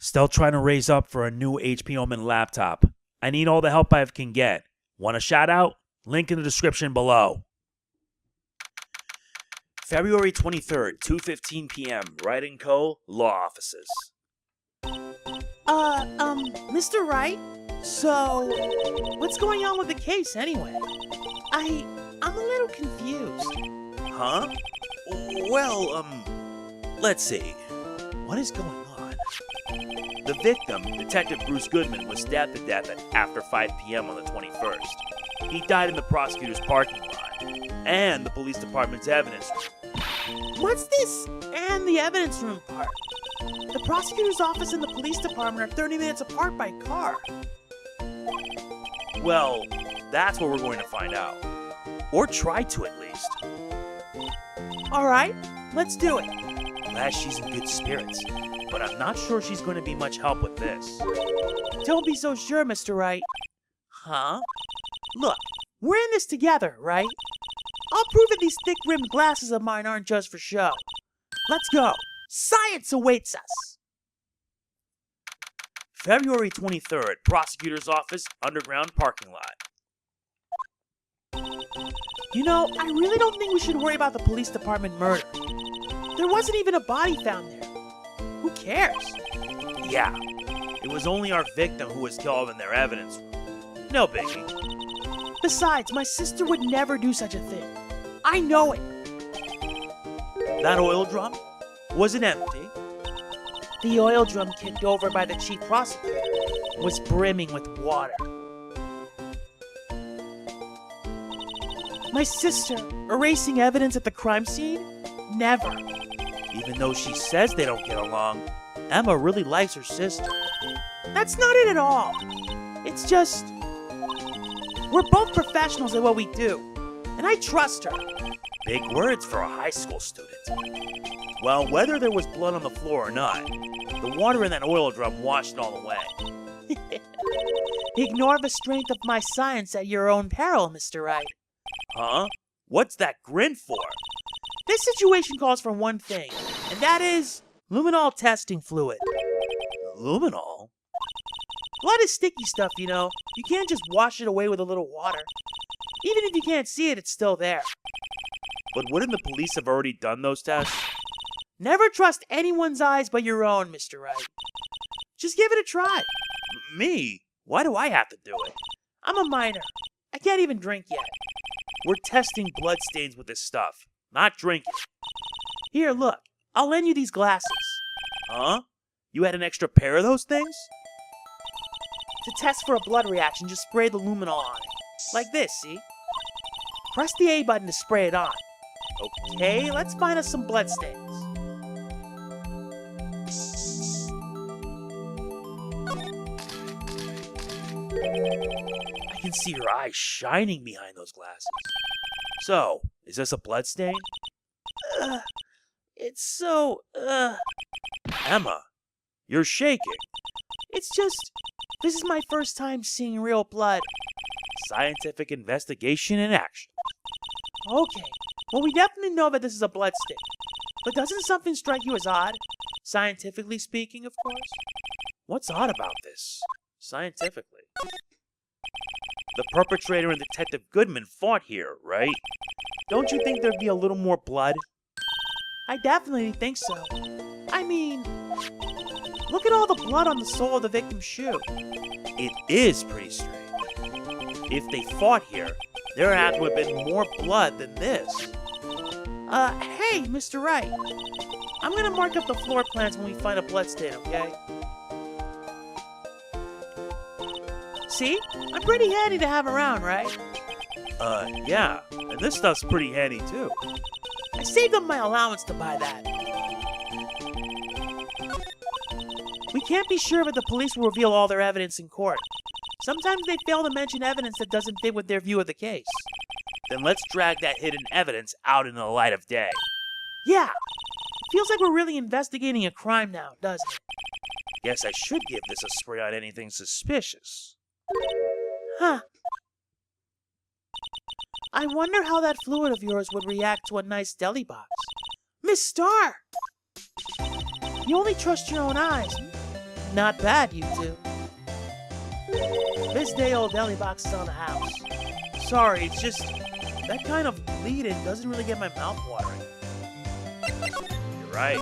Still trying to raise up for a new HP Omen laptop. I need all the help I can get. Want a shout out? Link in the description below. February 23rd, 2:15 p.m. Wright & Co. Law Offices. Mr. Wright? So, what's going on with the case anyway? I'm a little confused. Huh? Well, let's see. What is going on? The victim, Detective Bruce Goodman, was stabbed to death after 5 p.m. on the 21st. He died in the prosecutor's parking lot and the police department's evidence room. What's this and the evidence room part? The prosecutor's office and the police department are 30 minutes apart by car. Well, that's what we're going to find out. Or try to, at least. Alright, let's do it. Glad she's in good spirits, but I'm not sure she's going to be much help with this. Don't be so sure, Mr. Wright. Huh? Look, we're in this together, right? I'll prove that these thick-rimmed glasses of mine aren't just for show. Let's go. Science awaits us. February 23rd, prosecutor's office, underground parking lot. You know, I really don't think we should worry about the police department murder. There wasn't even a body found there. Who cares? Yeah, it was only our victim who was killed in their evidence room. No biggie. Besides, my sister would never do such a thing. I know it. That oil drum wasn't empty. The oil drum kicked over by the chief prosecutor was brimming with water. My sister erasing evidence at the crime scene? Never. Even though she says they don't get along, Emma really likes her sister. That's not it at all. It's just, we're both professionals at what we do, and I trust her. Big words for a high school student. Well, whether there was blood on the floor or not, the water in that oil drum washed it all away. Ignore the strength of my science at your own peril, Mr. Wright. Huh? What's that grin for? This situation calls for one thing, and that is luminol testing fluid. Luminol? Blood is sticky stuff, you know. You can't just wash it away with a little water. Even if you can't see it, it's still there. But wouldn't the police have already done those tests? Never trust anyone's eyes but your own, Mr. Wright. Just give it a try. Me? Why do I have to do it? I'm a minor. I can't even drink yet. We're testing bloodstains with this stuff, not drinking. Here, look. I'll lend you these glasses. Huh? You had an extra pair of those things? To test for a blood reaction, just spray the luminol on it. Like this, see? Press the A button to spray it on. Okay, let's find us some bloodstains. I can see your eyes shining behind those glasses. So, is this a bloodstain? It's so, Emma, you're shaking. It's just, this is my first time seeing real blood. Scientific investigation in action. Okay, well we definitely know that this is a bloodstain. But doesn't something strike you as odd? Scientifically speaking, of course. What's odd about this? Scientifically. The perpetrator and Detective Goodman fought here, right? Don't you think there'd be a little more blood? I definitely think so. I mean, look at all the blood on the sole of the victim's shoe. It is pretty strange. If they fought here, there had to have been more blood than this. Hey, Mr. Wright. I'm gonna mark up the floor plans when we find a bloodstain, okay? See? I'm pretty handy to have around, right? Yeah. And this stuff's pretty handy, too. I saved up my allowance to buy that. We can't be sure that the police will reveal all their evidence in court. Sometimes they fail to mention evidence that doesn't fit with their view of the case. Then let's drag that hidden evidence out into the light of day. Yeah. Feels like we're really investigating a crime now, doesn't it? Guess I should give this a spray on anything suspicious. Huh. I wonder how that fluid of yours would react to a nice deli box. Miss Starr! You only trust your own eyes. Not bad, you two. This day old deli box is on the house. Sorry, it's just that kind of lead-in doesn't really get my mouth watering. You're right.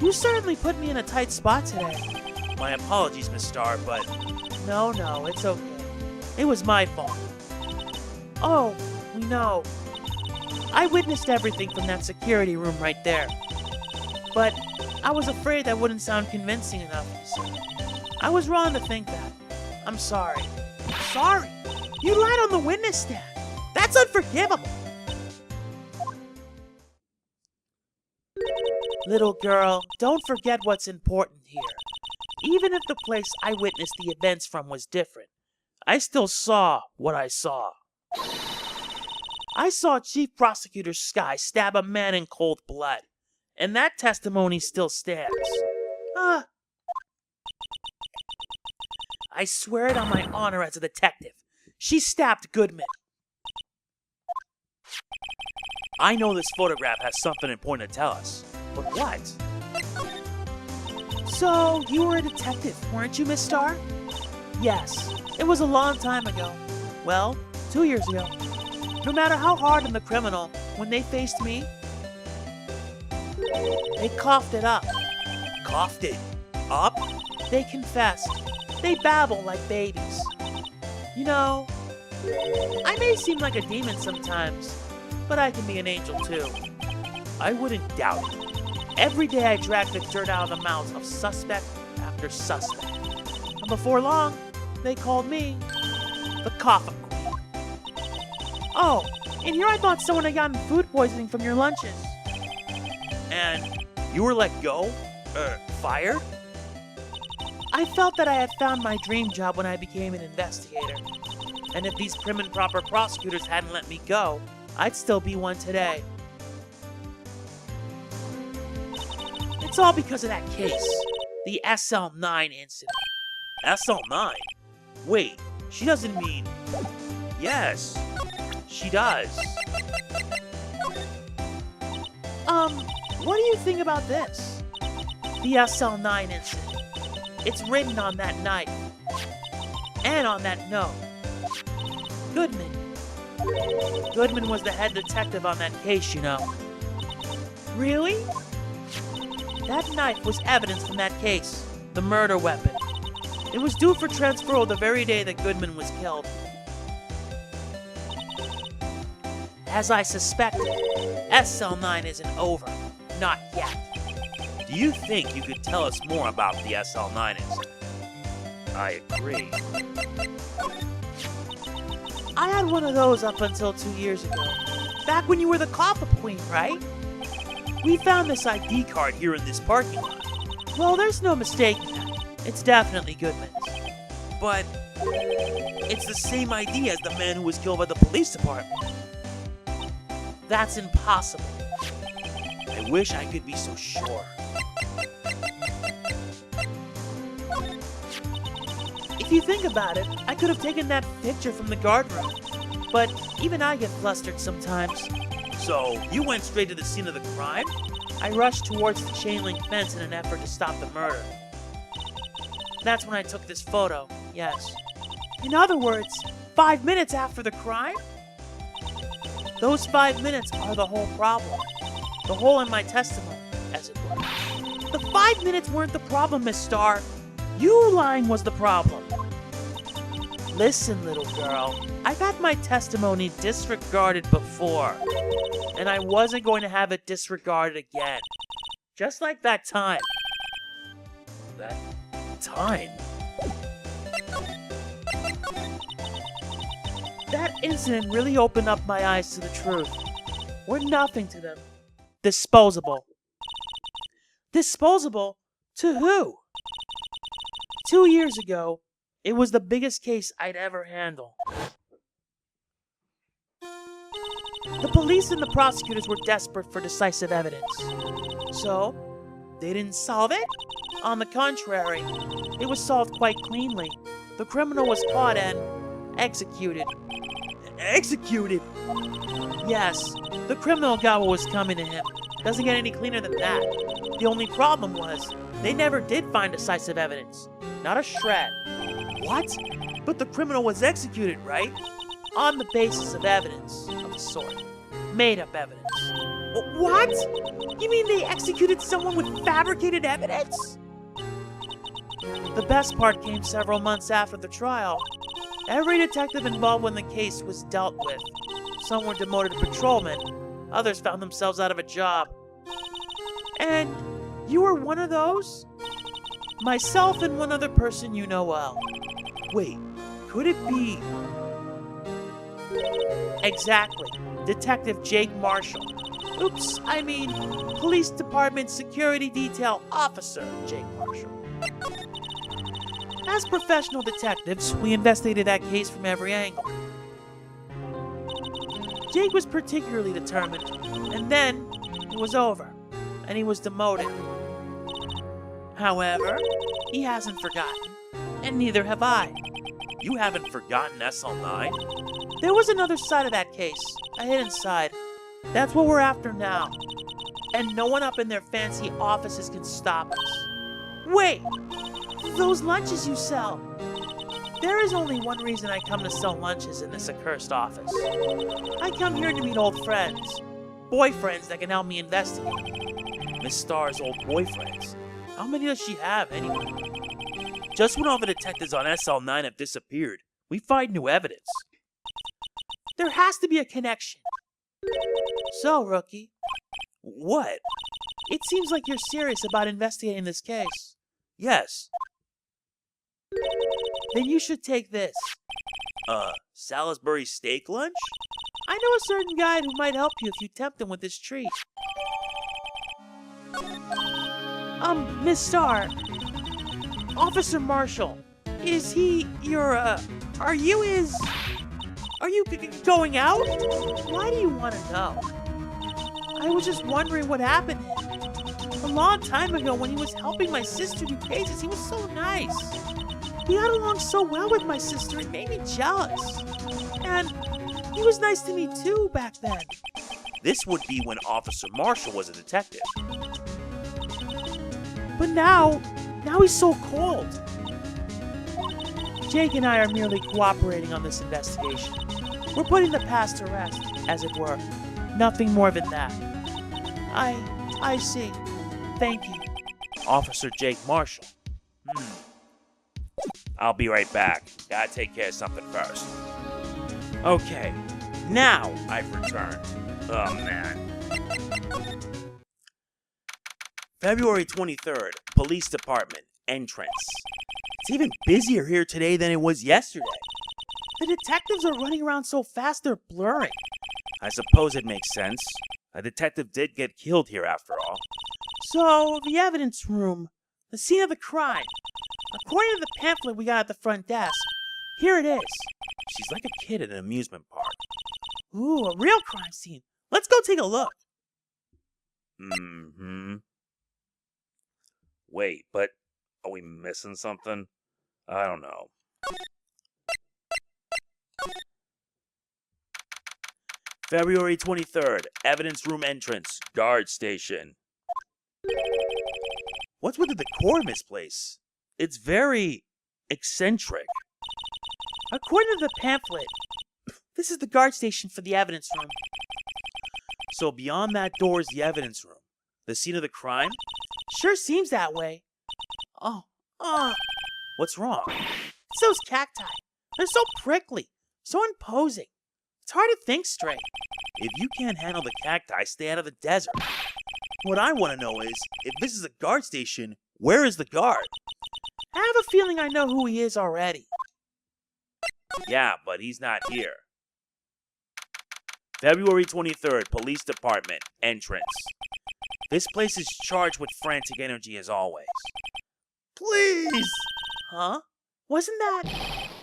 You certainly put me in a tight spot today. My apologies, Miss Starr, but No, it's okay. It was my fault. Oh, we know. I witnessed everything from that security room right there. But I was afraid that wouldn't sound convincing enough, you see. I was wrong to think that. I'm sorry. Sorry? You lied on the witness stand. That's unforgivable. Little girl, don't forget what's important here. Even if the place I witnessed the events from was different, I still saw what I saw. I saw Chief Prosecutor Skye stab a man in cold blood, and that testimony still stands. I swear it on my honor as a detective. She stabbed Goodman. I know this photograph has something important to tell us. But what? So, you were a detective, weren't you, Miss Starr? Yes, it was a long time ago. Well, 2 years ago. No matter how hard on the criminal, when they faced me, they coughed it up. Coughed it up? They confessed. They babble like babies. You know, I may seem like a demon sometimes, but I can be an angel too. I wouldn't doubt it. Every day I drag the dirt out of the mouths of suspect after suspect. And before long, they called me the Coffin Queen. Oh, and here I thought someone had gotten food poisoning from your lunches. And you were let go? Fired? I felt that I had found my dream job when I became an investigator. And if these prim and proper prosecutors hadn't let me go, I'd still be one today. It's all because of that case, the SL9 incident. SL9? Wait, she doesn't mean... Yes, she does. What do you think about this? The SL9 incident. It's written on that knife. And on that note. Goodman. Goodman was the head detective on that case, you know. Really? That knife was evidence from that case. The murder weapon. It was due for transferal the very day that Goodman was killed. As I suspected, SL9 isn't over. Not yet. Do you think you could tell us more about the SL9 incident? I agree. I had one of those up until 2 years ago. Back when you were the Coffin Queen, right? We found this ID card here in this parking lot. Well, there's no mistaking that. It's definitely Goodman's. But it's the same ID as the man who was killed by the police department. That's impossible. I wish I could be so sure. If you think about it, I could have taken that picture from the guard room. But even I get flustered sometimes. So, you went straight to the scene of the crime? I rushed towards the chain link fence in an effort to stop the murder. That's when I took this photo, yes. In other words, 5 minutes after the crime? Those 5 minutes are the whole problem. The hole in my testimony, as it were. The 5 minutes weren't the problem, Miss Starr. You lying was the problem. Listen, little girl, I've had my testimony disregarded before, and I wasn't going to have it disregarded again. Just like that time. That time? That incident really opened up my eyes to the truth. We're nothing to them. Disposable. Disposable? To who? 2 years ago, it was the biggest case I'd ever handle. The police and the prosecutors were desperate for decisive evidence. So, they didn't solve it? On the contrary, it was solved quite cleanly. The criminal was caught and executed. Executed? Yes, the criminal got what was coming to him. Doesn't get any cleaner than that. The only problem was, They never did find decisive evidence. Not a shred. What? But the criminal was executed, right? On the basis of evidence of a sort. Made-up evidence. What? You mean they executed someone with fabricated evidence? The best part came several months after the trial. Every detective involved when the case was dealt with. Some were demoted to patrolmen. Others found themselves out of a job. And you were one of those? Myself and one other person you know well. Wait, could it be... Exactly. Detective Jake Marshall. Oops, I mean, Police Department Security Detail Officer Jake Marshall. As professional detectives, we investigated that case from every angle. Jake was particularly determined, and then it was over, and he was demoted. However, he hasn't forgotten, and neither have I. You haven't forgotten SL9? There was another side of that case, a hidden side. That's what we're after now. And no one up in their fancy offices can stop us. Wait! Those lunches you sell. There is only one reason I come to sell lunches in this accursed office. I come here to meet old friends. Boyfriends that can help me investigate. Miss Starr's old boyfriends. How many does she have, anyway? Just when all the detectives on SL9 have disappeared, we find new evidence. There has to be a connection. So, Rookie. What? It seems like you're serious about investigating this case. Yes. Then you should take this. Salisbury steak lunch? I know a certain guy who might help you if you tempt him with this treat. Miss Starr. Officer Marshall. Is he your, are you his... Are you going out? Why do you want to know? I was just wondering what happened to him. A long time ago when he was helping my sister do cases, he was so nice. He got along so well with my sister, it made me jealous. And he was nice to me too back then. This would be when Officer Marshall was a detective. But now he's so cold. Jake and I are merely cooperating on this investigation. We're putting the past to rest, as it were. Nothing more than that. I see. Thank you. Officer Jake Marshall. I'll be right back. Gotta take care of something first. Okay, now I've returned. Oh, man. February 23rd, Police Department, entrance. It's even busier here today than it was yesterday. The detectives are running around so fast they're blurring. I suppose it makes sense. A detective did get killed here after all. So, the evidence room. The scene of the crime. According to the pamphlet we got at the front desk, here it is. She's like a kid at an amusement park. Ooh, a real crime scene. Let's go take a look. Wait, but are we missing something? I don't know. February 23rd, evidence room entrance, guard station. What's with the decor in this place? It's very eccentric. According to the pamphlet, this is the guard station for the evidence room. So beyond that door is the evidence room. The scene of the crime? Sure seems that way. What's wrong? It's those cacti. They're so prickly, so imposing. It's hard to think straight. If you can't handle the cacti, stay out of the desert. What I want to know is, if this is a guard station, where is the guard? I have a feeling I know who he is already. Yeah, but he's not here. February 23rd, Police Department, entrance. This place is charged with frantic energy as always. Please! Huh? Wasn't that...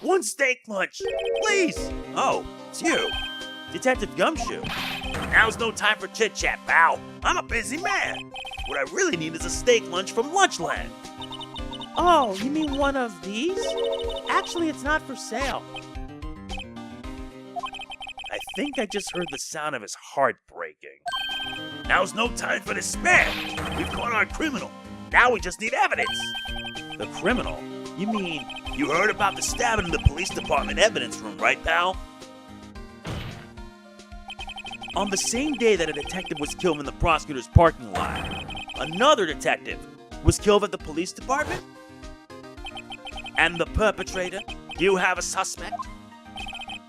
One steak lunch, please! Oh, it's you. Detective Gumshoe. Now's no time for chit-chat, pal. I'm a busy man. What I really need is a steak lunch from Lunchland. Oh, you mean one of these? Actually, it's not for sale. I think I just heard the sound of his heart breaking. Now's no time for despair. We've caught our criminal. Now we just need evidence. The criminal? You mean you heard about the stabbing in the police department evidence room, right, pal? On the same day that a detective was killed in the prosecutor's parking lot, another detective was killed at the police department? And the perpetrator? Do you have a suspect?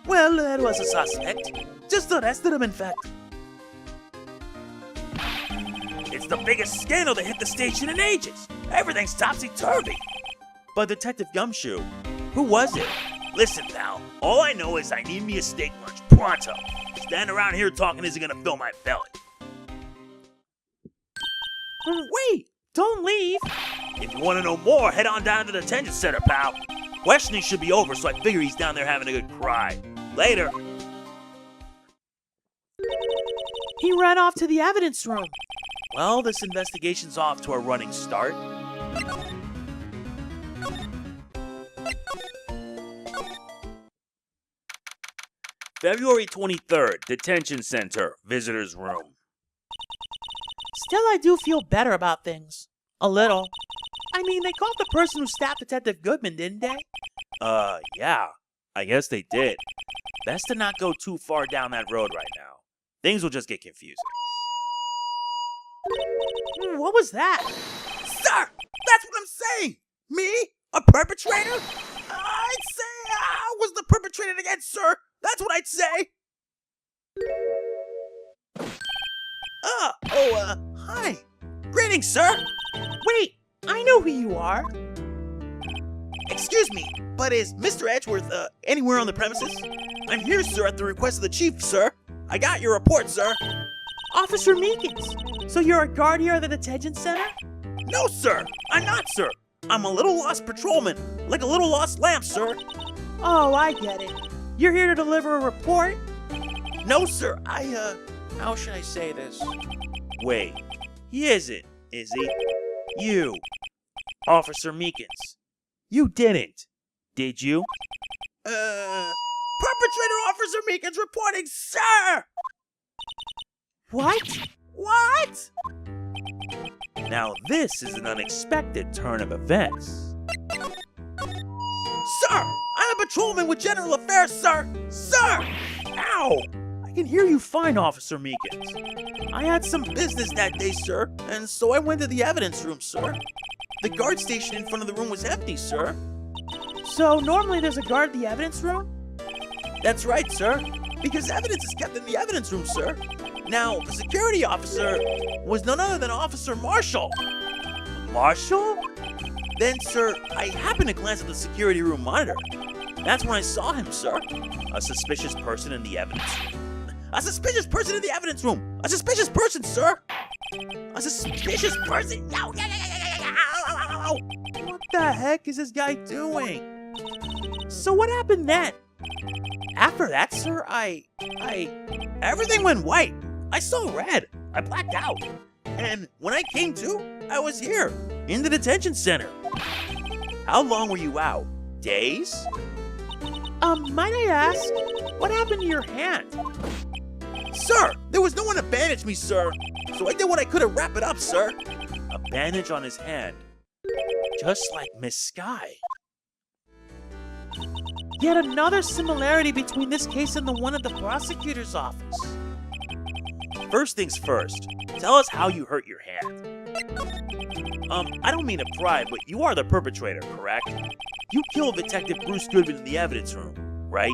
Well, there was a suspect. Just arrested him, in fact. It's the biggest scandal that hit the station in ages. Everything's topsy-turvy. But Detective Gumshoe, who was it? Listen, pal, all I know is I need me a steak lunch, pronto. Standing around here talking isn't gonna fill my belly. Wait, don't leave. If you want to know more, head on down to the detention center, pal. Questioning should be over, so I figure he's down there having a good cry. Later. He ran off to the evidence room. Well, this investigation's off to a running start. February 23rd, Detention Center, Visitor's Room. Still, I do feel better about things. A little. I mean, they caught the person who stabbed Detective Goodman, didn't they? Yeah. I guess they did. Best to not go too far down that road right now. Things will just get confusing. What was that? Sir! That's what I'm saying! Me? A perpetrator? I'd say I was the perpetrator again, sir! That's what I'd say! Hi! Greetings, sir! Wait, I know who you are. Excuse me, but is Mr. Edgeworth, anywhere on the premises? I'm here, sir, at the request of the chief, sir. I got your report, sir. Officer Meekins, so you're a guard here at the detention center? No, sir! I'm not, sir! I'm a little lost patrolman, like a little lost lamp, sir. Oh, I get it. You're here to deliver a report? No, sir, how should I say this? Wait, he isn't, is he? You, Officer Meekins. You didn't, did you? Perpetrator Officer Meekins reporting, sir! What? What? Now this is an unexpected turn of events. Sir, I'm a patrolman with general affairs, sir! Sir! Ow! I can hear you fine, Officer Meekins. I had some business that day, sir, and so I went to the evidence room, sir. The guard station in front of the room was empty, sir. So normally there's a guard at the evidence room? That's right, sir, because evidence is kept in the evidence room, sir. Now, the security officer was none other than Officer Marshall. Marshall? Then, sir, I happened to glance at the security room monitor. That's when I saw him, sir. A suspicious person in the evidence room. A suspicious person in the evidence room! A suspicious person, sir! A suspicious person! Yow, yow, yow, yow, yow, yow, yow. What the heck is this guy doing? So what happened then? After that, sir, everything went white. I saw red. I blacked out. And when I came to, I was here, in the detention center. How long were you out? Days? Might I ask, what happened to your hand? Sir, there was no one to bandage me, sir. So I did what I could to wrap it up, sir. A bandage on his hand. Just like Miss Skye. Yet another similarity between this case and the one at the prosecutor's office. First things first, tell us how you hurt your hand. I don't mean to pry, but you are the perpetrator, correct? You killed Detective Bruce Goodman in the evidence room, right?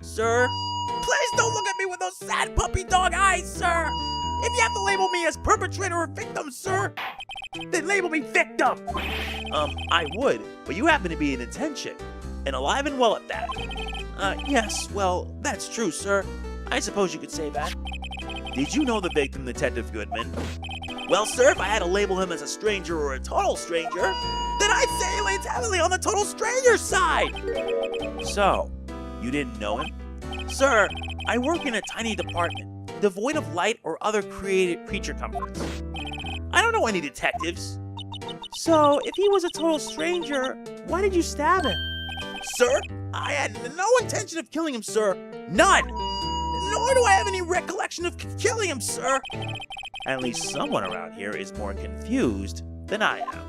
Sir? Please don't look at me with those sad puppy dog eyes, sir! If you have to label me as perpetrator or victim, sir, then label me victim! I would, but you happen to be in detention, and alive and well at that. Yes, well, that's true, sir. I suppose you could say that. Did you know the victim, Detective Goodman? Well, sir, if I had to label him as a stranger or a total stranger, then I'd say he leans heavily on the total stranger side! So, you didn't know him? Sir, I work in a tiny department, devoid of light or other creature comforts. I don't know any detectives. So, if he was a total stranger, why did you stab him? Sir, I had no intention of killing him, sir. None! Nor do I have any recollection of killing him, sir. At least someone around here is more confused than I am.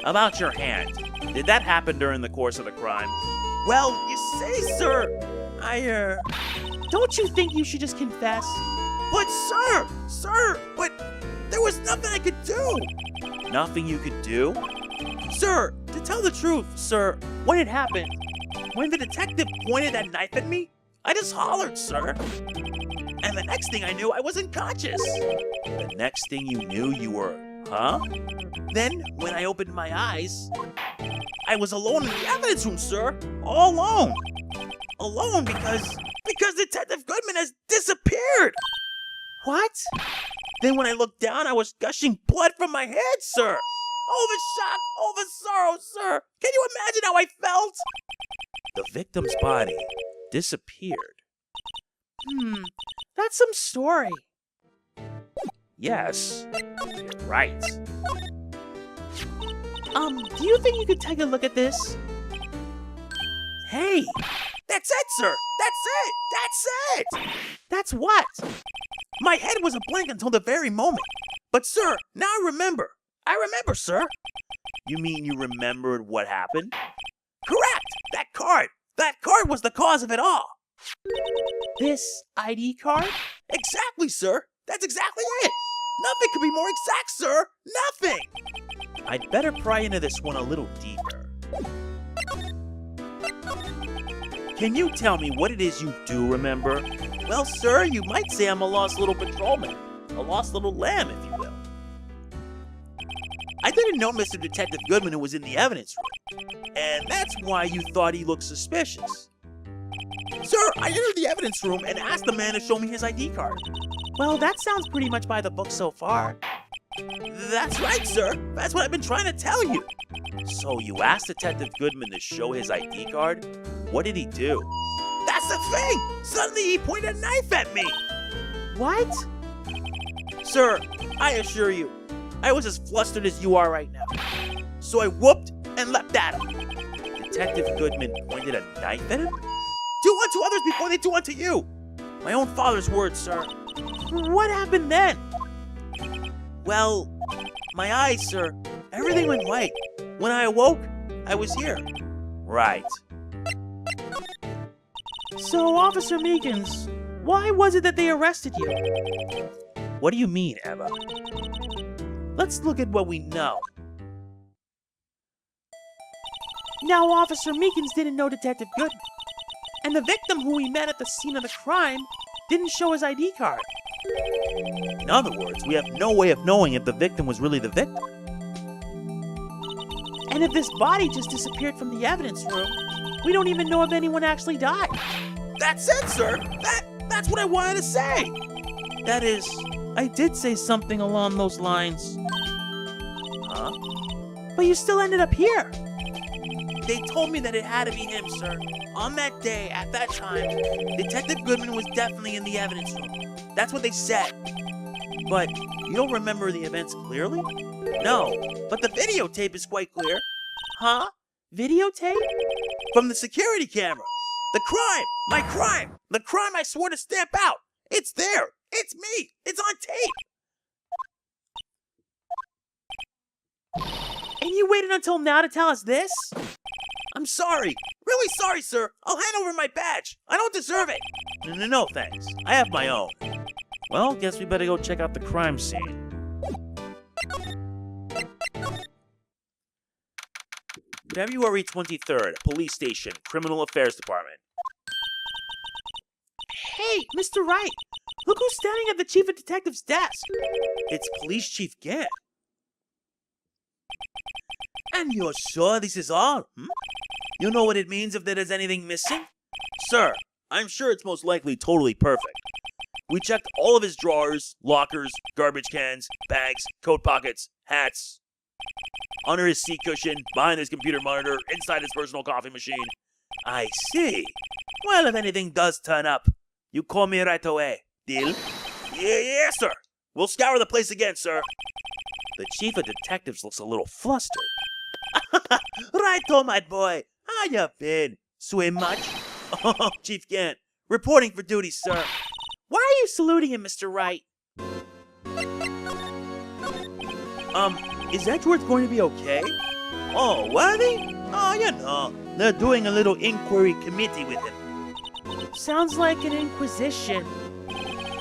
About your hand, did that happen during the course of the crime? Well, you say, sir. Don't you think you should just confess? But sir, but there was nothing I could do. Nothing you could do? Sir, to tell the truth, sir, when it happened, when the detective pointed that knife at me, I just hollered, sir. And the next thing I knew, I was unconscious. The next thing you knew, you were, huh? Then, when I opened my eyes, I was alone in the evidence room, sir. All alone. Alone because Detective Goodman has disappeared. What? Then when I looked down, I was gushing blood from my head, sir. Over shock, over sorrow, sir. Can you imagine how I felt? The victim's body disappeared. That's some story. Yes, you're right. Do you think you could take a look at this? Hey, that's it, sir. That's it. That's what? My head was a blank until the very moment. But, sir, now I remember. I remember, sir. You mean you remembered what happened? Correct. That card was the cause of it all. This ID card? Exactly, sir. That's exactly it. Nothing could be more exact, sir. Nothing. I'd better pry into this one a little deeper. Can you tell me what it is you do remember? Well, sir, you might say I'm a lost little patrolman. A lost little lamb, if you will. I didn't know Mr. Detective Goodman who was in the evidence room. And that's why you thought he looked suspicious. Sir, I entered the evidence room and asked the man to show me his ID card. Well, that sounds pretty much by the book so far. That's right, sir. That's what I've been trying to tell you. So you asked Detective Goodman to show his ID card? What did he do? That's the thing! Suddenly he pointed a knife at me! What? Sir, I assure you, I was as flustered as you are right now. So I whooped and leapt at him. Detective Goodman pointed a knife at him? Do unto others before they do unto you! My own father's words, sir. What happened then? Well, my eyes, sir, everything went white. When I awoke, I was here. Right. So, Officer Meekins, why was it that they arrested you? What do you mean, Ema? Let's look at what we know. Now, Officer Meekins didn't know Detective Goodman. And the victim who we met at the scene of the crime didn't show his ID card. In other words, we have no way of knowing if the victim was really the victim. And if this body just disappeared from the evidence room, we don't even know if anyone actually died. That's it, sir. That's what I wanted to say. That is, I did say something along those lines. Huh? But you still ended up here. They told me that it had to be him, sir. On that day, at that time, Detective Goodman was definitely in the evidence room. That's what they said. But you don't remember the events clearly? No, but the videotape is quite clear. Huh? Videotape? From the security camera. The crime! My crime! The crime I swore to stamp out! It's there! It's me! It's on tape! And you waited until now to tell us this? I'm sorry. Really sorry, sir. I'll hand over my badge. I don't deserve it. No, thanks. I have my own. Well, guess we better go check out the crime scene. February 23rd, Police Station, Criminal Affairs Department. Hey, Mr. Wright. Look who's standing at the Chief of Detective's desk. It's Police Chief Gant. And you're sure this is all? You know what it means if there is anything missing? Sir, I'm sure it's most likely totally perfect. We checked all of his drawers, lockers, garbage cans, bags, coat pockets, hats, under his seat cushion, behind his computer monitor, inside his personal coffee machine. I see. Well, if anything does turn up, you call me right away. Deal? Yeah, sir. We'll scour the place again, sir. The Chief of Detectives looks a little flustered. Righto, my boy. How you been? Swim much? Oh, Chief Gant. Reporting for duty, sir. Why are you saluting him, Mr. Wright? Is Edgeworth going to be okay? Oh, Worthy? Oh, you know, they're doing a little inquiry committee with him. Sounds like an inquisition.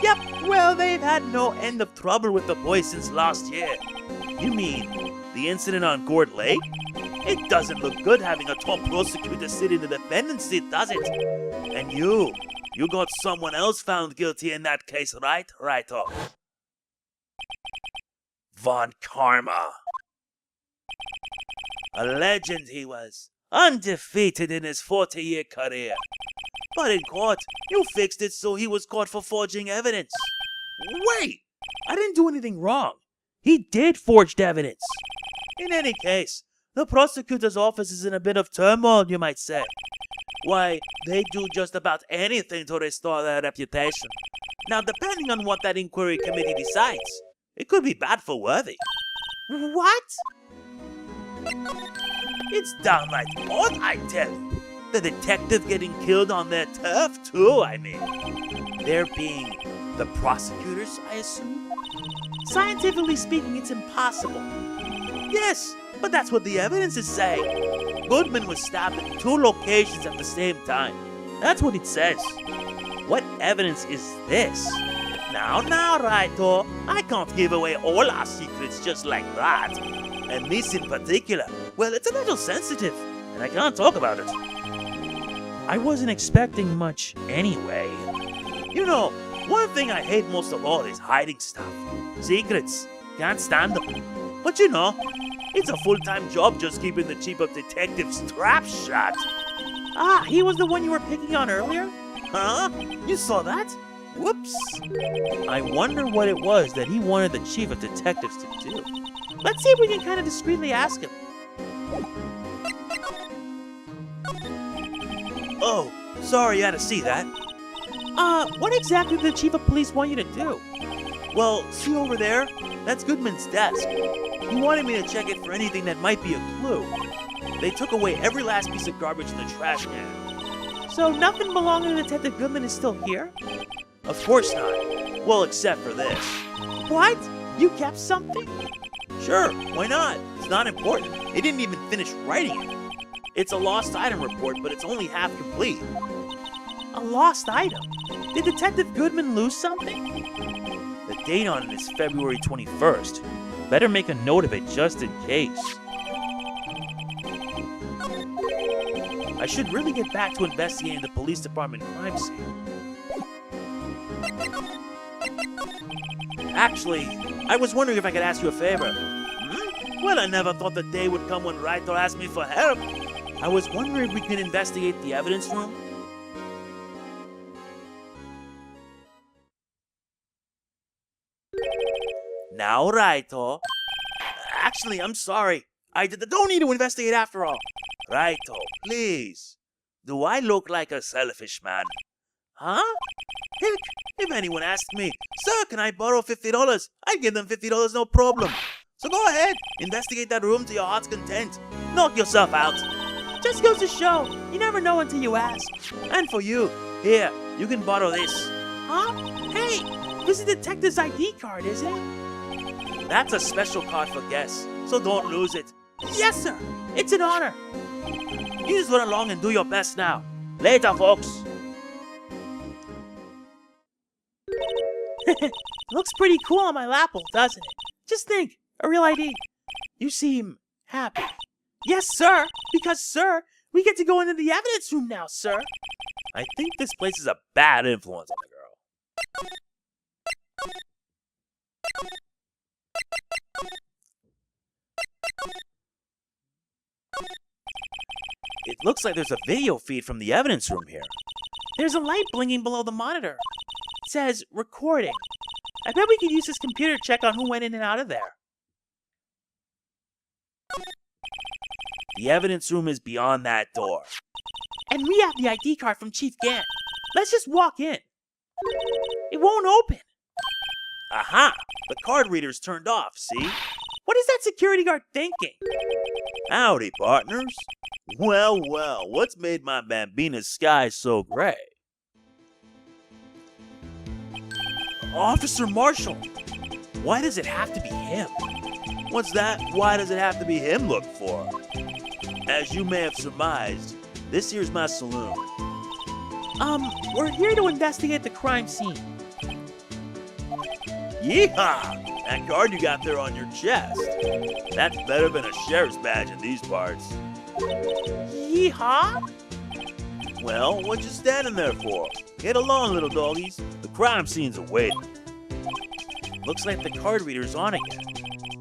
Yep, well, they've had no end of trouble with the boy since last year. You mean the incident on Gourd Lake? It doesn't look good having a top prosecutor sit in the defendant's seat, does it? And you got someone else found guilty in that case, right? Right off. Von Karma. A legend he was, undefeated in his 40-year career. But in court, you fixed it so he was caught for forging evidence. Wait! I didn't do anything wrong. He did forge evidence. In any case, the prosecutor's office is in a bit of turmoil, you might say. Why, they do just about anything to restore their reputation. Now, depending on what that inquiry committee decides, it could be bad for Worthy. What? It's downright odd, I tell you. The detective getting killed on their turf, too, I mean. They're being the prosecutors, I assume? Scientifically speaking, it's impossible. Yes, but that's what the evidence is saying. Goodman was stabbed in 2 locations at the same time. That's what it says. What evidence is this? Now, Raito, I can't give away all our secrets just like that. And this in particular, well, it's a little sensitive, and I can't talk about it. I wasn't expecting much anyway. You know, one thing I hate most of all is hiding stuff. Secrets. Can't stand them. But you know, it's a full-time job just keeping the chief of detectives' trap shut. Ah, he was the one you were picking on earlier? Huh? You saw that? Whoops. I wonder what it was that he wanted the chief of detectives to do. Let's see if we can kind of discreetly ask him. Oh, sorry you had to see that. What exactly did the chief of police want you to do? Well, see over there? That's Goodman's desk. He wanted me to check it for anything that might be a clue. They took away every last piece of garbage in the trash can. So nothing belonging to Detective Goodman is still here? Of course not. Well, except for this. What? You kept something? Sure, why not? It's not important. He didn't even finish writing it. It's a lost item report, but it's only half complete. A lost item? Did Detective Goodman lose something? The date on it is February 21st. Better make a note of it just in case. I should really get back to investigating the police department crime scene. Actually, I was wondering if I could ask you a favor. Well, I never thought the day would come when Wright asked me for help. I was wondering if we could investigate the evidence room. Now, Raito. Actually, I'm sorry. I don't need to investigate after all. Raito, please. Do I look like a selfish man? Huh? Heck, if anyone asked me, "Sir, can I borrow $50?" I'd give them $50 no problem. So go ahead, investigate that room to your heart's content. Knock yourself out. Just goes to show, you never know until you ask. And for you, here, you can borrow this. Huh? Hey, this is the detective's ID card, isn't it? That's a special card for guests, so don't lose it. Yes, sir. It's an honor. You just run along and do your best now. Later, folks. Looks pretty cool on my lapel, doesn't it? Just think, a real ID. You seem happy. Yes, sir. Because, sir, we get to go into the evidence room now, sir. I think this place is a bad influence on the girl. It looks like there's a video feed from the evidence room here. There's a light blinking below the monitor. It says, recording. I bet we could use this computer to check on who went in and out of there. The evidence room is beyond that door. And we have the ID card from Chief Gant. Let's just walk in. It won't open. Aha! The card reader's turned off, see? What is that security guard thinking? Howdy, partners. Well, what's made my Bambina's sky so gray? Officer Marshall! Why does it have to be him? What's that? Why does it have to be him looked for? As you may have surmised, this here's my saloon. We're here to investigate the crime scene. Yeehaw! That card you got there on your chest. That's better than a sheriff's badge in these parts. Yeehaw? Well, what you standing there for? Get along, little doggies. The crime scene's awaiting. Looks like the card reader's on again.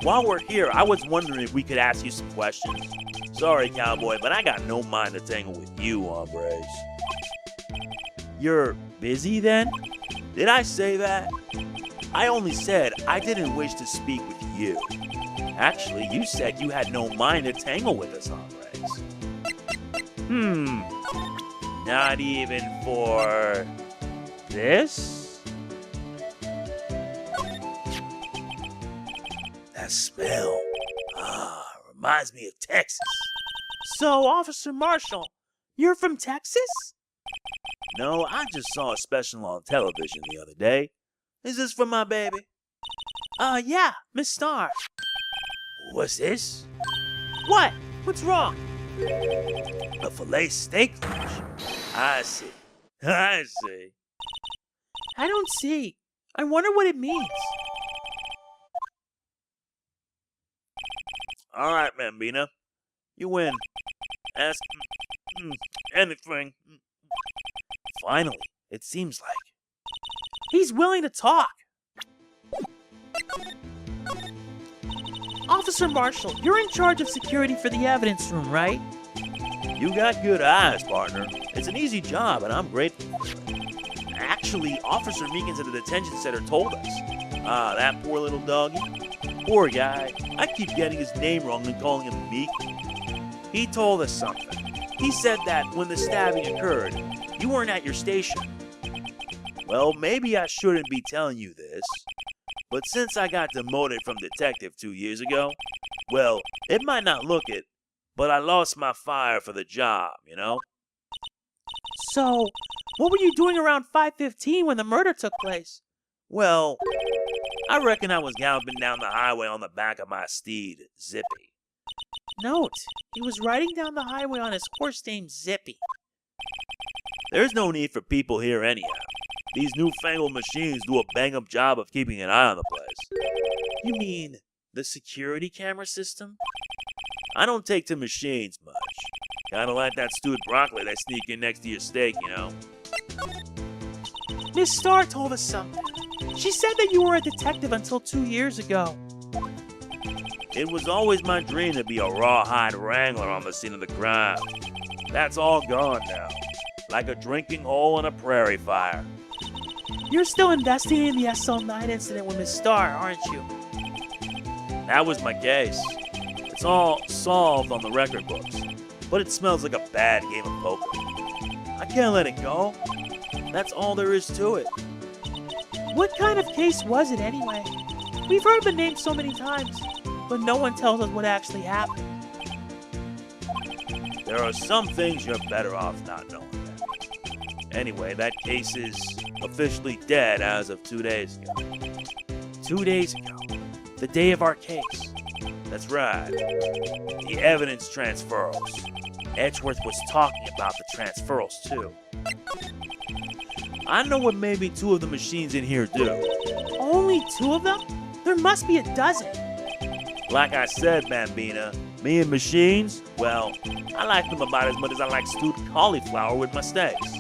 While we're here, I was wondering if we could ask you some questions. Sorry, cowboy, but I got no mind to tangle with you, hombres. You're busy then? Did I say that? I only said I didn't wish to speak with you. Actually, you said you had no mind to tangle with us, hombres. Not even for this? That smell. Reminds me of Texas. So, Officer Marshall, you're from Texas? No, I just saw a special on television the other day. Is this for my baby? Yeah, Miss Star. What's this? What? What's wrong? A filet steak dish. I see. I see. I don't see. I wonder what it means. All right, Bambina. You win. Ask anything. Finally, it seems like. He's willing to talk. Officer Marshall, you're in charge of security for the evidence room, right? You got good eyes, partner. It's an easy job, and I'm grateful for it. Actually, Officer Meekins at the detention center told us. That poor little doggy. Poor guy. I keep getting his name wrong and calling him Meek. He told us something. He said that when the stabbing occurred, you weren't at your station. Well, maybe I shouldn't be telling you this, but since I got demoted from detective 2 years ago, well, it might not look it, but I lost my fire for the job, you know? So, what were you doing around 5:15 when the murder took place? Well, I reckon I was galloping down the highway on the back of my steed, Zippy. Note, he was riding down the highway on his horse named Zippy. There's no need for people here anyhow. These newfangled machines do a bang-up job of keeping an eye on the place. You mean the security camera system? I don't take to machines much. Kinda like that stewed broccoli they sneak in next to your steak, you know? Miss Starr told us something. She said that you were a detective until 2 years ago. It was always my dream to be a rawhide wrangler on the scene of the crime. That's all gone now. Like a drinking hole in a prairie fire. You're still investigating the SL9 incident with Miss Starr, aren't you? That was my case. It's all solved on the record books, but it smells like a bad game of poker. I can't let it go. That's all there is to it. What kind of case was it anyway? We've heard the name so many times, but no one tells us what actually happened. There are some things you're better off not knowing. Anyway, that case is officially dead as of 2 days ago. 2 days ago, the day of our case. That's right. The evidence transferals. Edgeworth was talking about the transferals too. I know what maybe 2 of the machines in here do. Only 2 of them? There must be a dozen. Like I said, Bambina, me and machines, well, I like them about as much as I like stewed cauliflower with my steaks.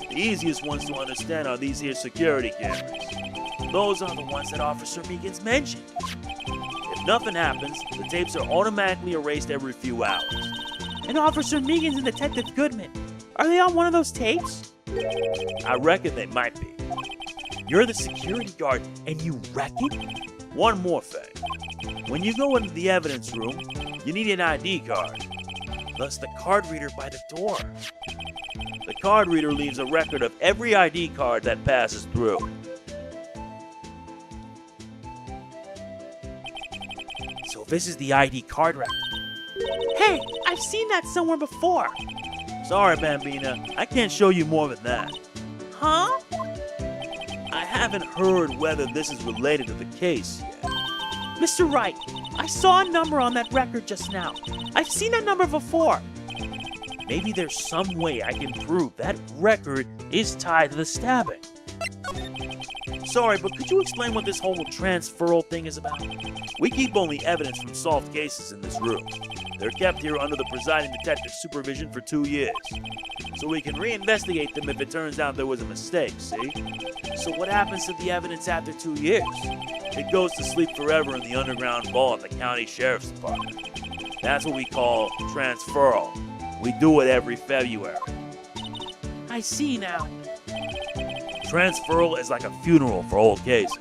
The easiest ones to understand are these here security cameras. Those are the ones that Officer Meekins mentioned. If nothing happens, the tapes are automatically erased every few hours. And Officer Meekins and Detective Goodman, are they on one of those tapes? I reckon they might be. You're the security guard, and you reckon? One more thing. When you go into the evidence room, you need an ID card. Thus the card reader by the door. The card reader leaves a record of every ID card that passes through. So this is the ID card record. Hey, I've seen that somewhere before. Sorry, Bambina, I can't show you more than that. Huh? I haven't heard whether this is related to the case yet. Mr. Wright, I saw a number on that record just now. I've seen that number before. Maybe there's some way I can prove that record is tied to the stabbing. Sorry, but could you explain what this whole transferal thing is about? We keep only evidence from solved cases in this room. They're kept here under the presiding detective's supervision for 2 years. So we can reinvestigate them if it turns out there was a mistake, see? So what happens to the evidence after 2 years? It goes to sleep forever in the underground vault at the county sheriff's department. That's what we call transferal. We do it every February. I see now. Transferal is like a funeral for old cases.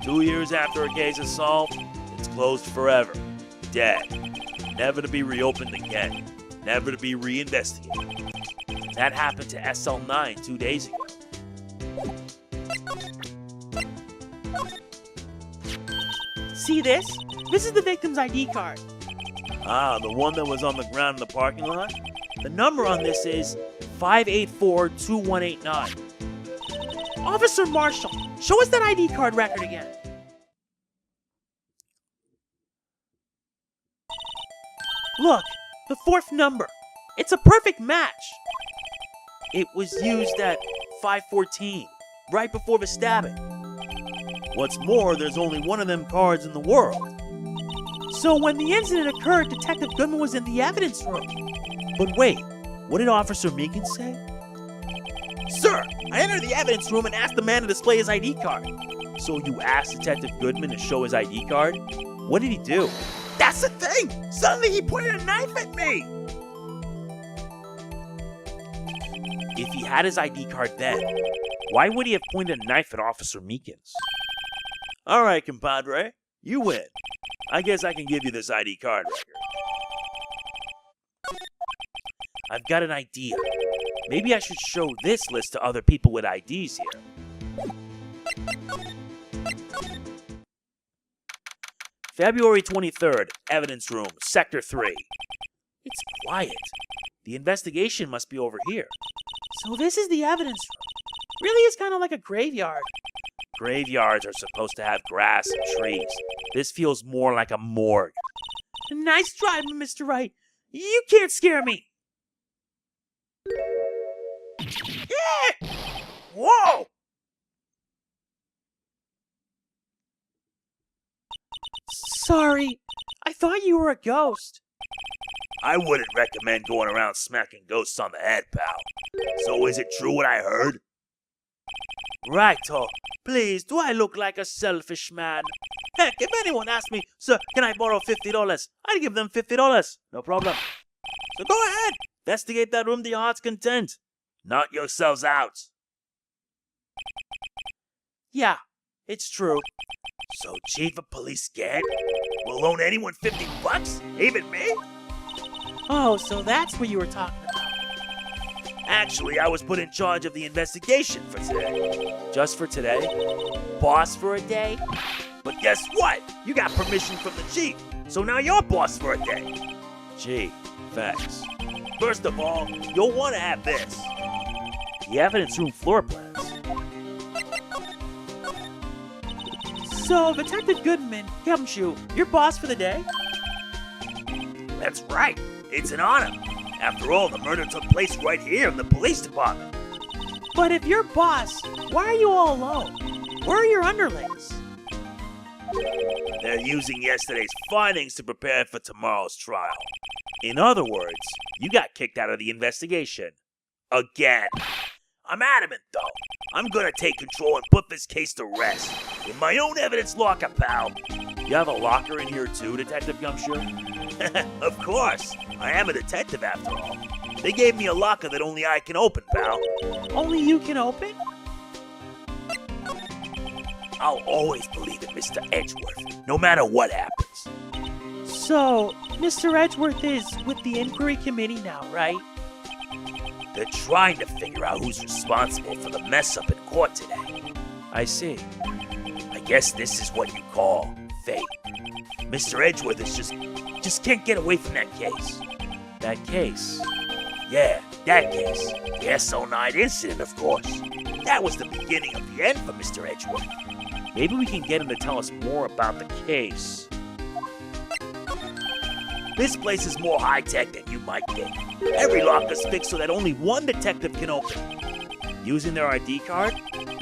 2 years after a case is solved, it's closed forever. Dead. Never to be reopened again. Never to be reinvestigated. That happened to SL9 2 days ago. See this? This is the victim's ID card. Ah, the one that was on the ground in the parking lot? The number on this is 584-2189. Officer Marshall, show us that ID card record again. Look, the fourth number. It's a perfect match. It was used at 5:14, right before the stabbing. What's more, there's only one of them cards in the world. So when the incident occurred, Detective Goodman was in the evidence room. But wait, what did Officer Megan say? Sir, I entered the evidence room and asked the man to display his ID card. So you asked Detective Goodman to show his ID card? What did he do? That's the thing! Suddenly he pointed a knife at me! If he had his ID card then, why would he have pointed a knife at Officer Meekins? Alright, compadre, you win. I guess I can give you this ID card record. I've got an idea. Maybe I should show this list to other people with IDs here. February 23rd, evidence room, Sector 3. It's quiet. The investigation must be over here. So this is the evidence room. Really is kind of like a graveyard. Graveyards are supposed to have grass and trees. This feels more like a morgue. Nice try, Mr. Wright. You can't scare me. Yeah! Whoa! Sorry, I thought you were a ghost. I wouldn't recommend going around smacking ghosts on the head, pal. So is it true what I heard? Righto. Please, do I look like a selfish man? Heck, if anyone asked me, sir, can I borrow $50? I'd give them $50. No problem. So go ahead. Investigate that room to your heart's content. Knock yourselves out. Yeah, it's true. So Chief of Police scared? Will loan anyone $50? Even me? Oh, so that's what you were talking about. Actually, I was put in charge of the investigation for today. Just for today? Boss for a day? But guess what? You got permission from the chief, so now you're boss for a day. Gee, thanks. First of all, you'll want to have this. The evidence room floor plans. So, Detective Goodman, Gumshoe, you're boss for the day? That's right. It's an honor. After all, the murder took place right here in the police department. But if you're boss, why are you all alone? Where are your underlings? They're using yesterday's findings to prepare for tomorrow's trial. In other words, you got kicked out of the investigation. Again. I'm adamant, though. I'm gonna take control and put this case to rest. In my own evidence locker, pal. You have a locker in here too, Detective Gumshoe? Of course. I am a detective after all. They gave me a locker that only I can open, pal. Only you can open? I'll always believe in Mr. Edgeworth, no matter what happens. So, Mr. Edgeworth is with the inquiry committee now, right? They're trying to figure out who's responsible for the mess up in court today. I see. I guess this is what you call fate. Mr. Edgeworth is just can't get away from that case. That case? Yeah, that case. The SO9 incident, of course. That was the beginning of the end for Mr. Edgeworth. Maybe we can get him to tell us more about the case. This place is more high-tech than you might think. Every lock is fixed so that only one detective can open it. Using their ID card?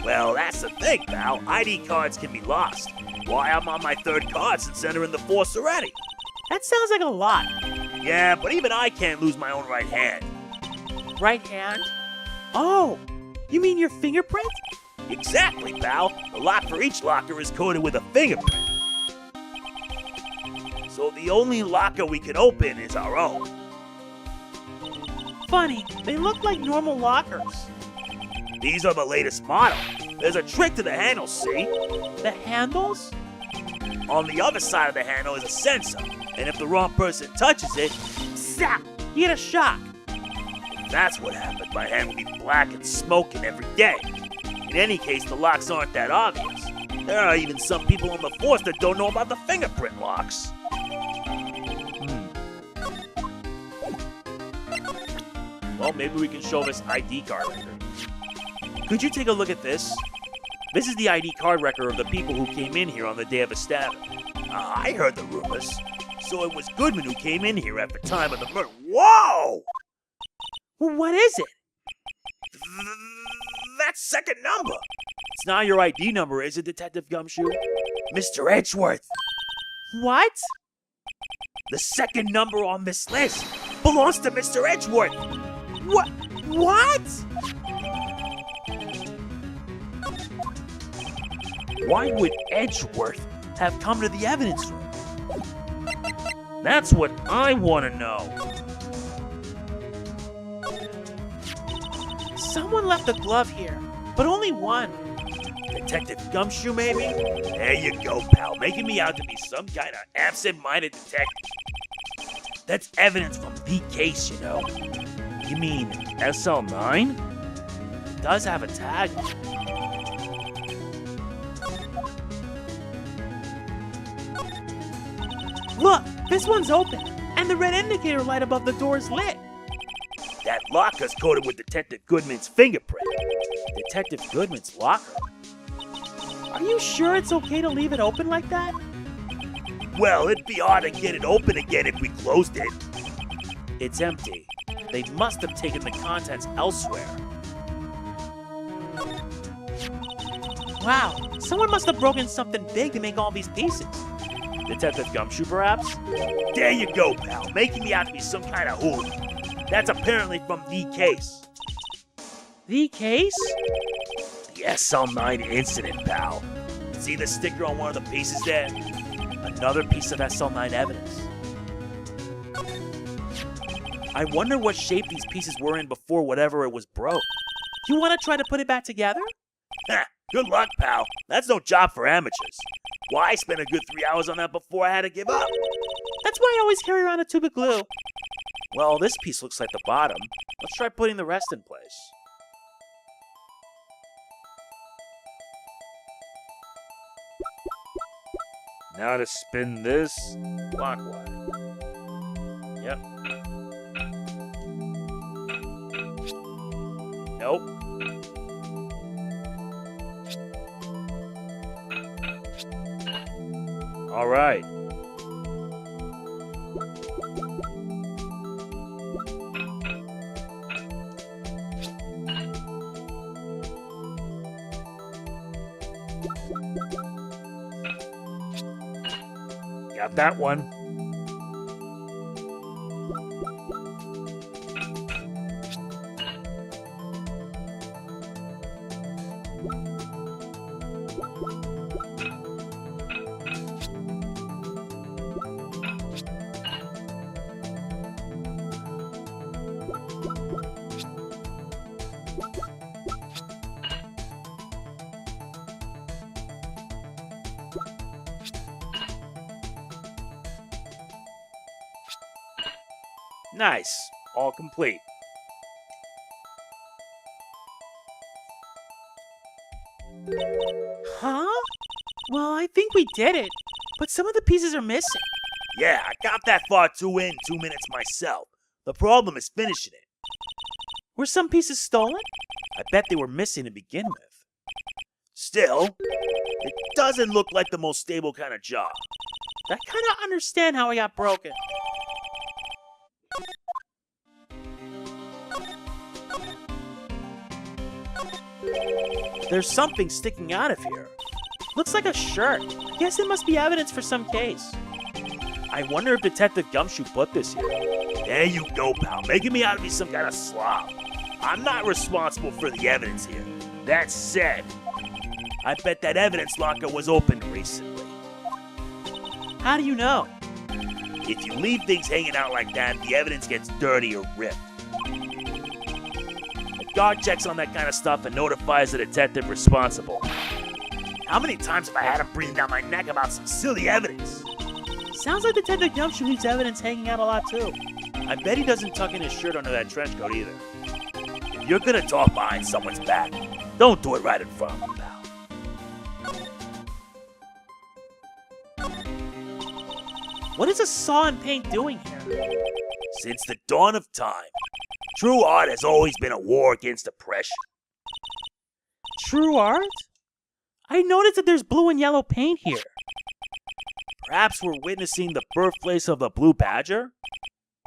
Well, that's the thing, pal. ID cards can be lost. Why, I'm on my third card since entering the force already. That sounds like a lot. Yeah, but even I can't lose my own right hand. Right hand? Oh, you mean your fingerprint? Exactly, pal. The lock for each locker is coded with a fingerprint. So the only locker we can open is our own. Funny, they look like normal lockers. These are the latest model. There's a trick to the handles, see? The handles? On the other side of the handle is a sensor, and if the wrong person touches it, zap! You get a shock. If that's what happened, my hand would be black and smoking every day. In any case, the locks aren't that obvious. There are even some people on the force that don't know about the fingerprint locks. Well, maybe we can show this ID card record. Could you take a look at this? This is the ID card record of the people who came in here on the day of the stabbing. I heard the rumors. So it was Goodman who came in here at the time of the murder. Whoa! What is it? That second number. It's not your ID number, is it, Detective Gumshoe? Mr. Edgeworth. What? The second number on this list belongs to Mr. Edgeworth. What? Why would Edgeworth have come to the evidence room? That's what I want to know. Someone left a glove here, but only one. Detective Gumshoe, maybe? There you go, pal, making me out to be some kind of absent-minded detective. That's evidence from the case, you know. You mean SL9? It does have a tag. Look, this one's open, and the red indicator light above the door is lit. That locker's coated with Detective Goodman's fingerprint. Detective Goodman's locker? Are you sure it's okay to leave it open like that? Well, it'd be odd to get it open again if we closed it. It's empty. They must have taken the contents elsewhere. Wow, someone must have broken something big to make all these pieces. Detective Gumshoe, perhaps? There you go, pal, making me out to be some kind of hooligan. That's apparently from the case. The case? The SL9 incident, pal. See the sticker on one of the pieces there? Another piece of SL9 evidence. I wonder what shape these pieces were in before whatever it was broke. You want to try to put it back together? Good luck, pal. That's no job for amateurs. Why, I spent a good 3 hours on that before I had to give up. That's why I always carry around a tube of glue. Well, this piece looks like the bottom. Let's try putting the rest in place. Now to spin this clockwise. Yep. Nope. All right. Got that one. Nice. All complete. Huh? Well, I think we did it, but some of the pieces are missing. Yeah, I got that far in 2 minutes myself. The problem is finishing it. Were some pieces stolen? I bet they were missing to begin with. Still, it doesn't look like the most stable kind of job. I kind of understand how it got broken. There's something sticking out of here. Looks like a shirt. Guess it must be evidence for some case. I wonder if Detective Gumshoe put this here. There you go, pal, making me out to be some kind of slob. I'm not responsible for the evidence here. That said, I bet that evidence locker was opened recently. How do you know? If you leave things hanging out like that, the evidence gets dirty or ripped. The guard checks on that kind of stuff and notifies the detective responsible. How many times have I had him breathing down my neck about some silly evidence? Sounds like Detective Gumshoe leaves evidence hanging out a lot too. I bet he doesn't tuck in his shirt under that trench coat either. If you're gonna talk behind someone's back, don't do it right in front of them, pal. What is a saw and paint doing here? Since the dawn of time, true art has always been a war against oppression. True art? I noticed that there's blue and yellow paint here. Perhaps we're witnessing the birthplace of the Blue Badger?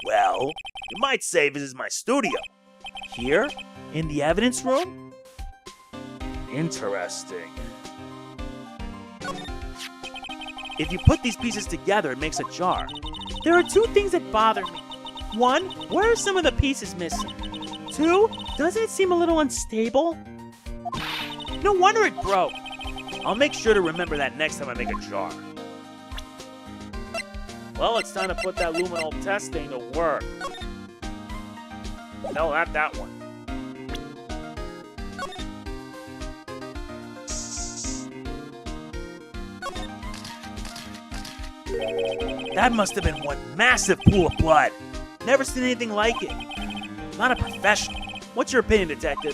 Well, you might say this is my studio. Here? In the evidence room? Interesting. If you put these pieces together, it makes a jar. There are two things that bother me. One, where are some of the pieces missing? Two, doesn't it seem a little unstable? No wonder it broke. I'll make sure to remember that next time I make a jar. Well, it's time to put that luminol testing to work. No, not that one. That must have been one massive pool of blood. Never seen anything like it. Not a professional. What's your opinion, Detective?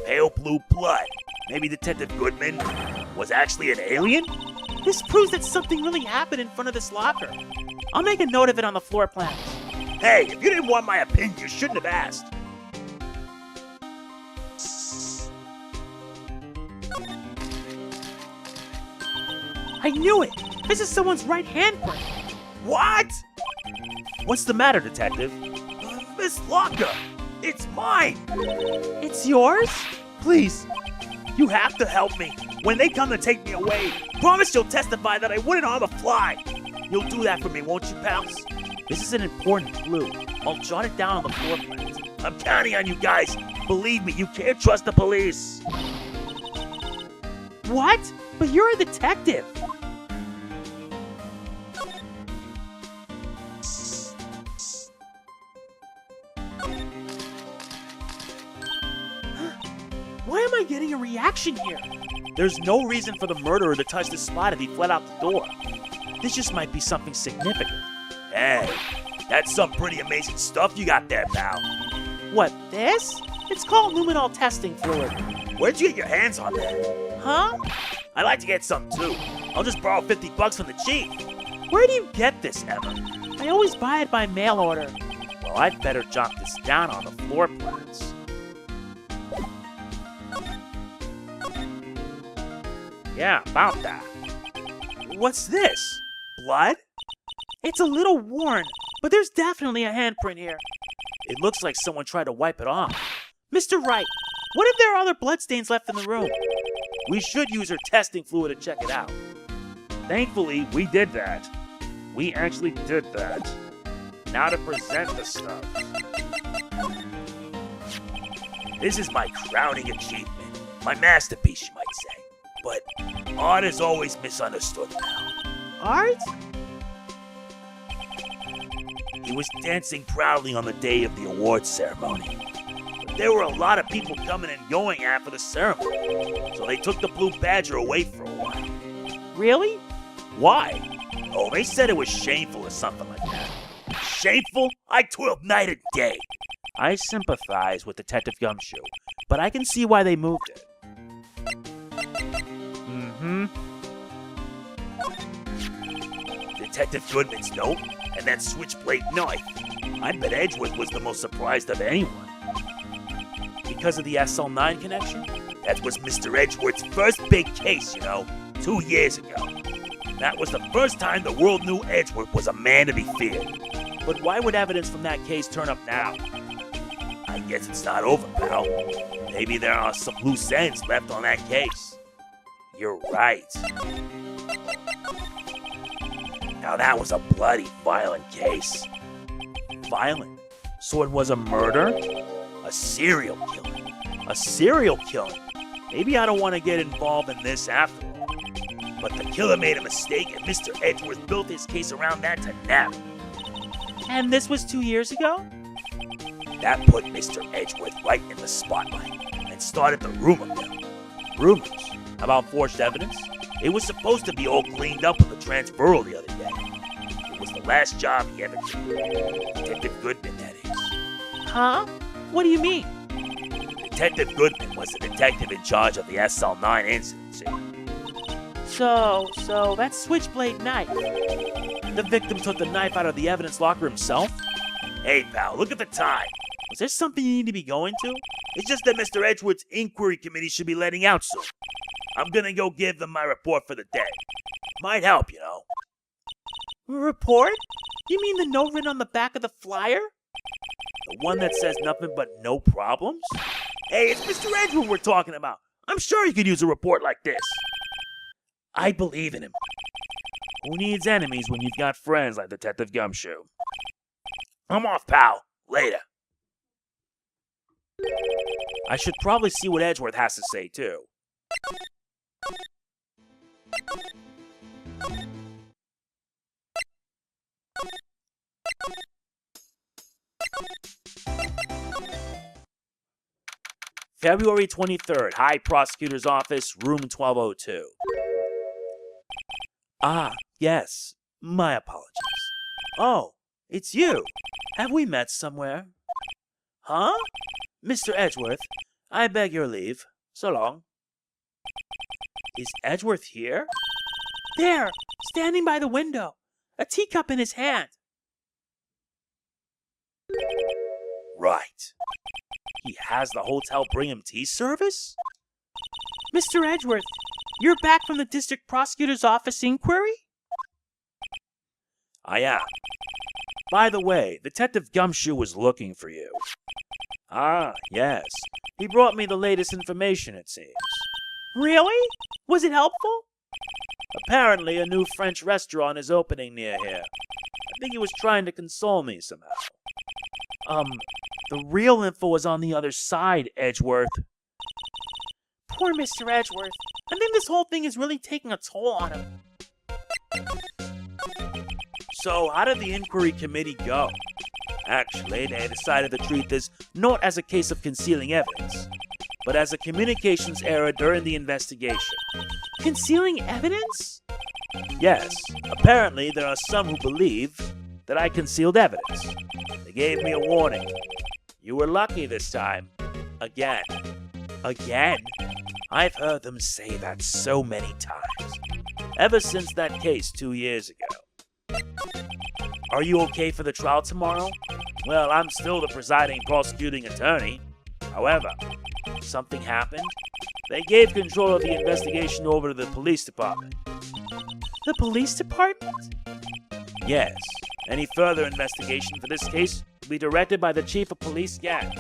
Pale blue blood. Maybe Detective Goodman was actually an alien? This proves that something really happened in front of this locker. I'll make a note of it on the floor plan. Hey, if you didn't want my opinion, you shouldn't have asked. I knew it! This is someone's right handprint. What? What's the matter, Detective? This locker! It's mine! It's yours? Please, you have to help me. When they come to take me away, promise you'll testify that I wouldn't harm a fly. You'll do that for me, won't you, pals? This is an important clue. I'll jot it down on the floor plans. I'm counting on you guys. Believe me, you can't trust the police. What? But you're a detective. Why am I getting a reaction here? There's no reason for the murderer to touch the spot if he fled out the door. This just might be something significant. Hey, that's some pretty amazing stuff you got there, pal. What, this? It's called luminol testing fluid. Where'd you get your hands on that? Huh? I'd like to get some too. I'll just borrow $50 from the chief. Where do you get this, Emma? I always buy it by mail order. Well, I'd better jot this down on the floor plans. Yeah, about that. What's this? Blood? It's a little worn, but there's definitely a handprint here. It looks like someone tried to wipe it off. Mr. Wright, what if there are other bloodstains left in the room? We should use her testing fluid to check it out. Thankfully, we did that. We actually did that. Now to present the stuff. This is my crowning achievement. My masterpiece, you might say. But art is always misunderstood now. Art? He was dancing proudly on the day of the awards ceremony. But there were a lot of people coming and going after the ceremony, so they took the Blue Badger away for a while. Really? Why? Oh, they said it was shameful or something like that. Shameful? I toiled night and day. I sympathize with Detective Gumshoe, but I can see why they moved it. Detective Goodman's note and that switchblade knife. I bet Edgeworth was the most surprised of anyone. Because of the SL9 connection? That was Mr. Edgeworth's first big case, 2 years ago. That was the first time the world knew Edgeworth was a man to be feared. But why would evidence from that case turn up now? I guess it's not over, pal. Maybe there are some loose ends left on that case. You're right. Now that was a bloody, violent case. Violent? So it was a murder? A serial killing? A serial killing? Maybe I don't want to get involved in this after all. But the killer made a mistake and Mr. Edgeworth built his case around that to never. And this was 2 years ago? That put Mr. Edgeworth right in the spotlight and started the rumor mill. Rumors? About forged evidence? It was supposed to be all cleaned up with the transferal the other day. It was the last job he ever did. Detective Goodman, that is. Huh? What do you mean? Detective Goodman was the detective in charge of the SL9 incident, see? So that switchblade knife. The victim took the knife out of the evidence locker himself? Hey, pal, look at the time. Was there something you need to be going to? It's just that Mr. Edgeworth's inquiry committee should be letting out soon. I'm gonna go give them my report for the day. Might help, Report? You mean the note written on the back of the flyer? The one that says nothing but no problems? Hey, it's Mr. Edgeworth we're talking about. I'm sure he could use a report like this. I believe in him. Who needs enemies when you've got friends like Detective Gumshoe? I'm off, pal. Later. I should probably see what Edgeworth has to say, too. February 23rd, High Prosecutor's Office, Room 1202. Ah, yes. My apologies. Oh, it's you. Have we met somewhere? Huh? Mr. Edgeworth, I beg your leave. So long. Is Edgeworth here? There, standing by the window, a teacup in his hand. Right. He has the hotel bring him tea service? Mr. Edgeworth, you're back from the district prosecutor's office inquiry? I am. By the way, Detective Gumshoe was looking for you. Ah, yes. He brought me the latest information, it seems. Really? Was it helpful? Apparently, a new French restaurant is opening near here. I think he was trying to console me somehow. The real info is on the other side, Edgeworth. Poor Mr. Edgeworth. I think this whole thing is really taking a toll on him. So, how did the inquiry committee go? Actually, they decided to treat this not as a case of concealing evidence, but as a communications error during the investigation. Concealing evidence? Yes, apparently there are some who believe that I concealed evidence. They gave me a warning. You were lucky this time. Again. Again? I've heard them say that so many times. Ever since that case 2 years ago. Are you okay for the trial tomorrow? Well, I'm still the presiding prosecuting attorney. However, something happened. They gave control of the investigation over to the police department. The police department? Yes. Any further investigation for this case will be directed by the chief of police, Yang.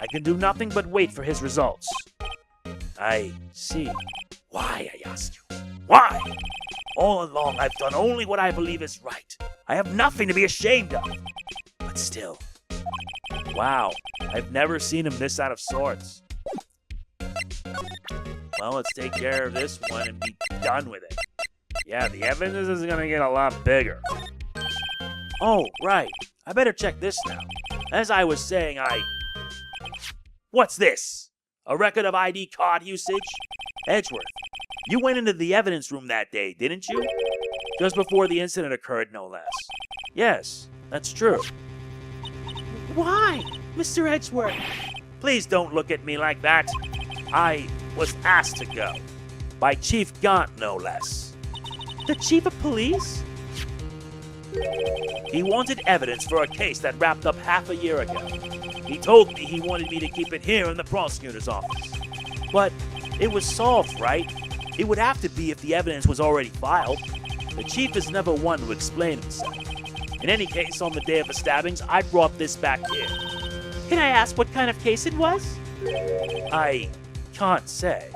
I can do nothing but wait for his results. I see. Why, I ask you? Why? All along, I've done only what I believe is right. I have nothing to be ashamed of. But still. Wow, I've never seen him this out of sorts. Well, let's take care of this one and be done with it. Yeah, the evidence is gonna get a lot bigger. Oh, right. I better check this now. As I was saying, What's this? A record of ID card usage? Edgeworth, you went into the evidence room that day, didn't you? Just before the incident occurred, no less. Yes, that's true. Why, Mr. Edgeworth? Please don't look at me like that. I was asked to go. By Chief Gaunt, no less. The chief of police? He wanted evidence for a case that wrapped up half a year ago. He told me he wanted me to keep it here in the prosecutor's office. But it was solved, right? It would have to be if the evidence was already filed. The chief is never one to explain himself. In any case, on the day of the stabbings, I brought this back here. Can I ask what kind of case it was? I can't say.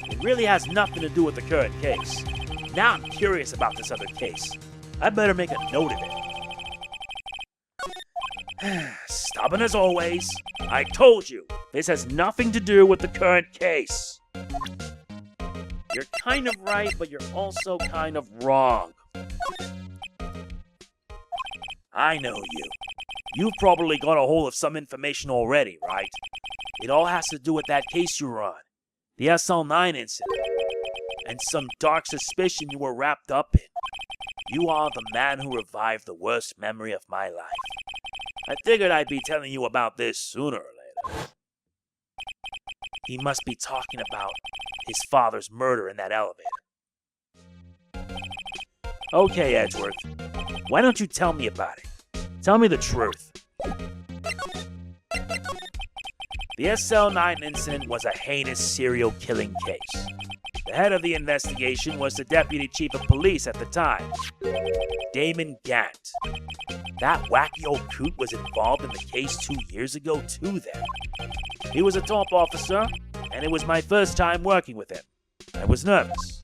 It really has nothing to do with the current case. Now I'm curious about this other case. I better make a note of it. Stubborn as always. I told you, this has nothing to do with the current case. You're kind of right, but you're also kind of wrong. I know you. You've probably got a hold of some information already, right? It all has to do with that case you were on. The SL9 incident. And some dark suspicion you were wrapped up in. You are the man who revived the worst memory of my life. I figured I'd be telling you about this sooner or later. He must be talking about his father's murder in that elevator. Okay, Edgeworth. Why don't you tell me about it? Tell me the truth. The SL9 incident was a heinous serial killing case. The head of the investigation was the deputy chief of police at the time, Damon Gant. That wacky old coot was involved in the case 2 years ago too then. He was a top officer, and it was my first time working with him. I was nervous.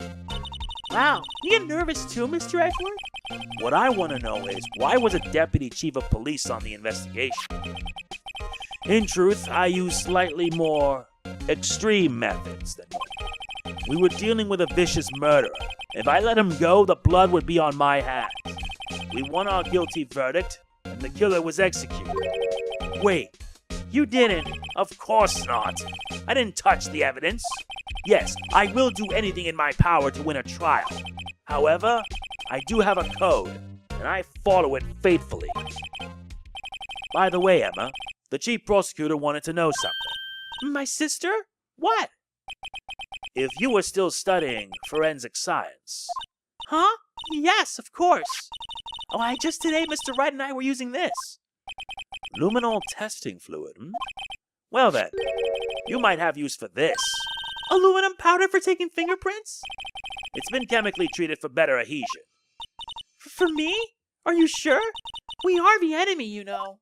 Wow, you get nervous too, Mr. Edgeworth? What I want to know is, why was a deputy chief of police on the investigation? In truth, I used slightly more extreme methods than one. We were dealing with a vicious murderer. If I let him go, the blood would be on my hands. We won our guilty verdict, and the killer was executed. Wait, you didn't? Of course not. I didn't touch the evidence. Yes, I will do anything in my power to win a trial. However, I do have a code, and I follow it faithfully. By the way, Emma, the chief prosecutor wanted to know something. My sister? What? If you were still studying forensic science. Huh? Yes, of course. Oh, just today, Mr. Wright and I were using this. Luminol testing fluid, Well then, you might have use for this. Aluminum powder for taking fingerprints? It's been chemically treated for better adhesion. For me? Are you sure? We are the enemy, you know.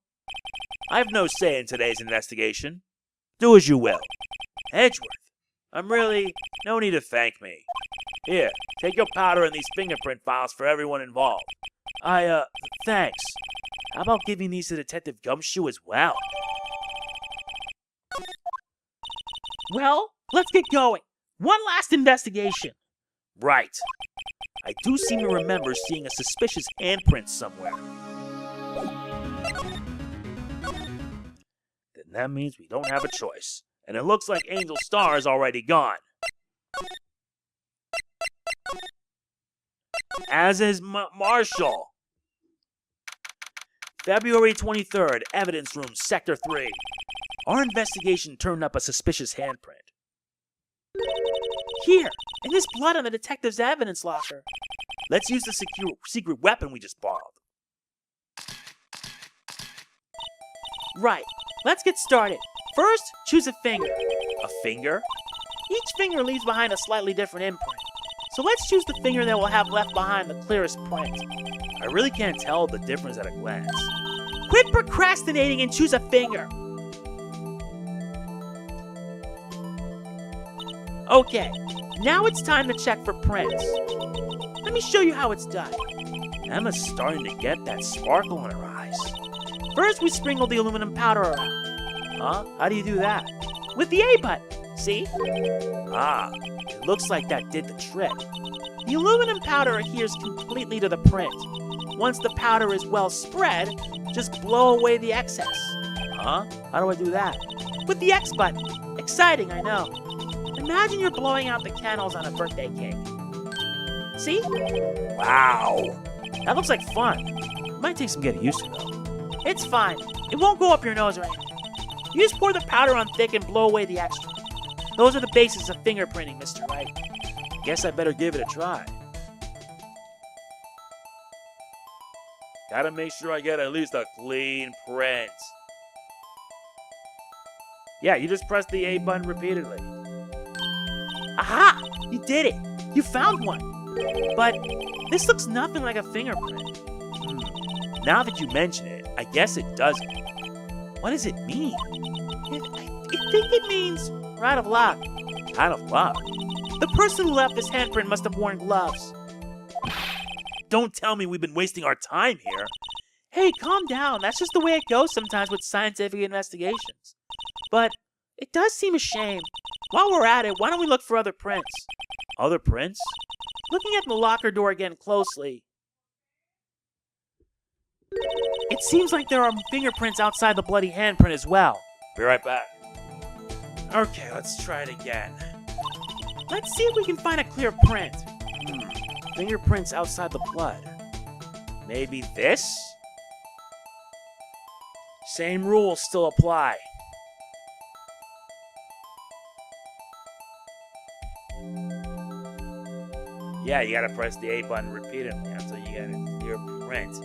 I have no say in today's investigation. Do as you will. Edgeworth, no need to thank me. Here, take your powder and these fingerprint files for everyone involved. Thanks. How about giving these to Detective Gumshoe as well? Well, let's get going. One last investigation. Right. I do seem to remember seeing a suspicious handprint somewhere. Then that means we don't have a choice. And it looks like Angel Star is already gone. As is Marshall. February 23rd, Evidence Room, Sector 3. Our investigation turned up a suspicious handprint. Here, and there's blood on the detective's evidence locker. Let's use the secret weapon we just borrowed. Right, let's get started. First, choose a finger. A finger? Each finger leaves behind a slightly different imprint. So let's choose the finger that will have left behind the clearest print. I really can't tell the difference at a glance. Quit procrastinating and choose a finger. Okay, now it's time to check for prints. Let me show you how it's done. Emma's starting to get that sparkle in her eyes. First, we sprinkle the aluminum powder around. Huh? How do you do that? With the A button, see? Ah, it looks like that did the trick. The aluminum powder adheres completely to the print. Once the powder is well spread, just blow away the excess. Huh? How do I do that? With the X button. Exciting, I know. Imagine you're blowing out the candles on a birthday cake. See? Wow. That looks like fun. It might take some getting used to, though. It's fine. It won't go up your nose or anything. You just pour the powder on thick and blow away the extra. Those are the bases of fingerprinting, Mr. Wright. Guess I better give it a try. Gotta make sure I get at least a clean print. Yeah, you just press the A button repeatedly. Aha! You did it! You found one! But this looks nothing like a fingerprint. Now that you mention it, I guess it doesn't. What does it mean? I think it means we're out of luck. Out of luck? The person who left this handprint must have worn gloves. Don't tell me we've been wasting our time here. Hey, calm down. That's just the way it goes sometimes with scientific investigations. But it does seem a shame. While we're at it, why don't we look for other prints? Other prints? Looking at the locker door again closely, it seems like there are fingerprints outside the bloody handprint as well. Be right back. Okay, let's try it again. Let's see if we can find a clear print. Fingerprints outside the blood. Maybe this? Same rules still apply. Yeah, you gotta press the A button repeatedly until you get a clear print.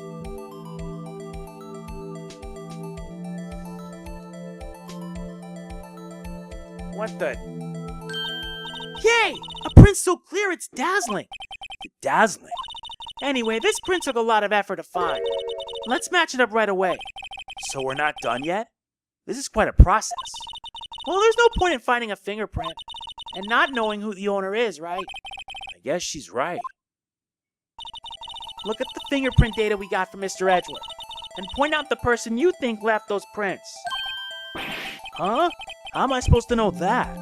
What the? Yay! A print so clear it's dazzling. Dazzling? Anyway, this print took a lot of effort to find. Let's match it up right away. So we're not done yet? This is quite a process. Well, there's no point in finding a fingerprint and not knowing who the owner is, right? I guess she's right. Look at the fingerprint data we got from Mr. Edgeworth and point out the person you think left those prints. Huh? How am I supposed to know that?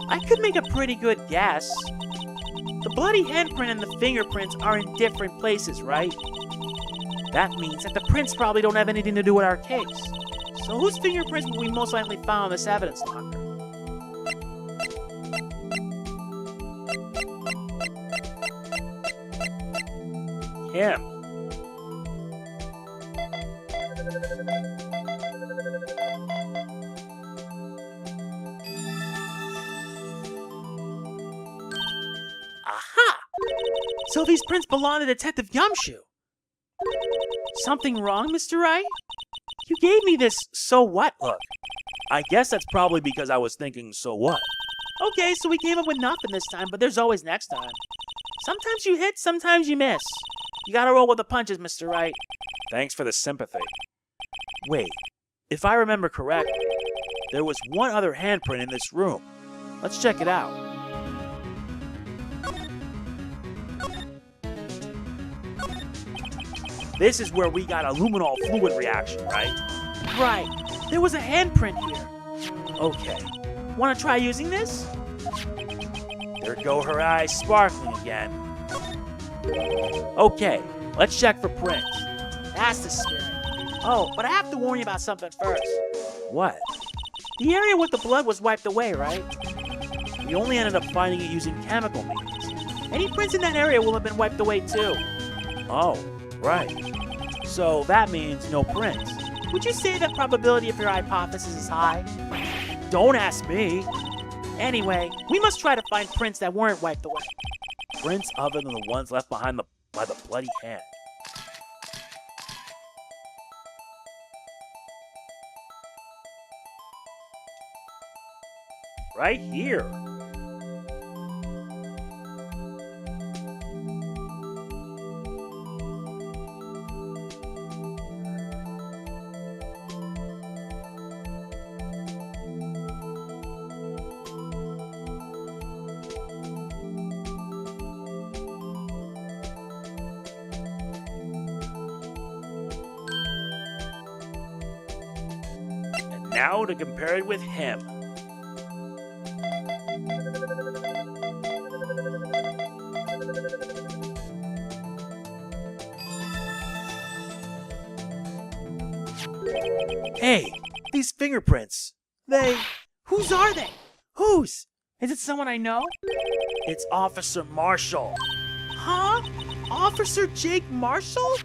I could make a pretty good guess. The bloody handprint and the fingerprints are in different places, right? That means that the prints probably don't have anything to do with our case. So whose fingerprints will we most likely find on this evidence locker? Him. Aha! So these prints belong to Detective Gumshoe. Something wrong, Mr. Wright? You gave me this so what look. I guess that's probably because I was thinking, so what? Okay, so we came up with nothing this time, but there's always next time. Sometimes you hit, sometimes you miss. You gotta roll with the punches, Mr. Wright. Thanks for the sympathy. Wait, if I remember correctly, there was one other handprint in this room. Let's check it out. This is where we got a luminol fluid reaction, right? Right. There was a handprint here. Okay. Wanna try using this? There go her eyes sparkling again. Okay, let's check for prints. That's the spirit. Oh, but I have to warn you about something first. What? The area with the blood was wiped away, right? We only ended up finding it using chemical means. Any prints in that area will have been wiped away too. Oh, right. So that means no prints. Would you say the probability of your hypothesis is high? Don't ask me. Anyway, we must try to find prints that weren't wiped away. Prints other than the ones left behind by the bloody hand. Right here. And now to compare it with him. Hey, these fingerprints. Whose are they? Whose? Is it someone I know? It's Officer Marshall. Huh? Officer Jake Marshall?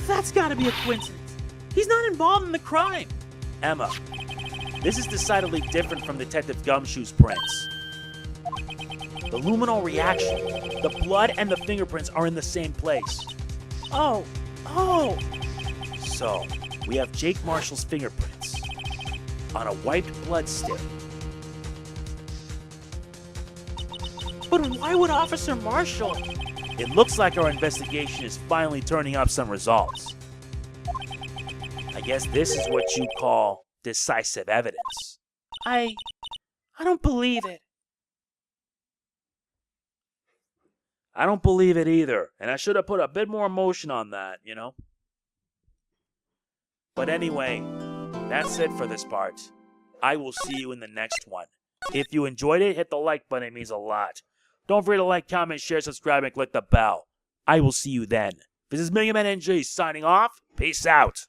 That's gotta be a coincidence. He's not involved in the crime. Emma, this is decidedly different from Detective Gumshoe's prints. The luminol reaction, the blood and the fingerprints are in the same place. Oh. So, we have Jake Marshall's fingerprints. on a wiped blood stain. But why would Officer Marshall? It looks like our investigation is finally turning up some results. I guess this is what you call decisive evidence. I don't believe it. I don't believe it either, and I should have put a bit more emotion on that, you know? But anyway, that's it for this part. I will see you in the next one. If you enjoyed it, hit the like button, it means a lot. Don't forget to like, comment, share, subscribe, and click the bell. I will see you then. This is MegamanNG signing off. Peace out.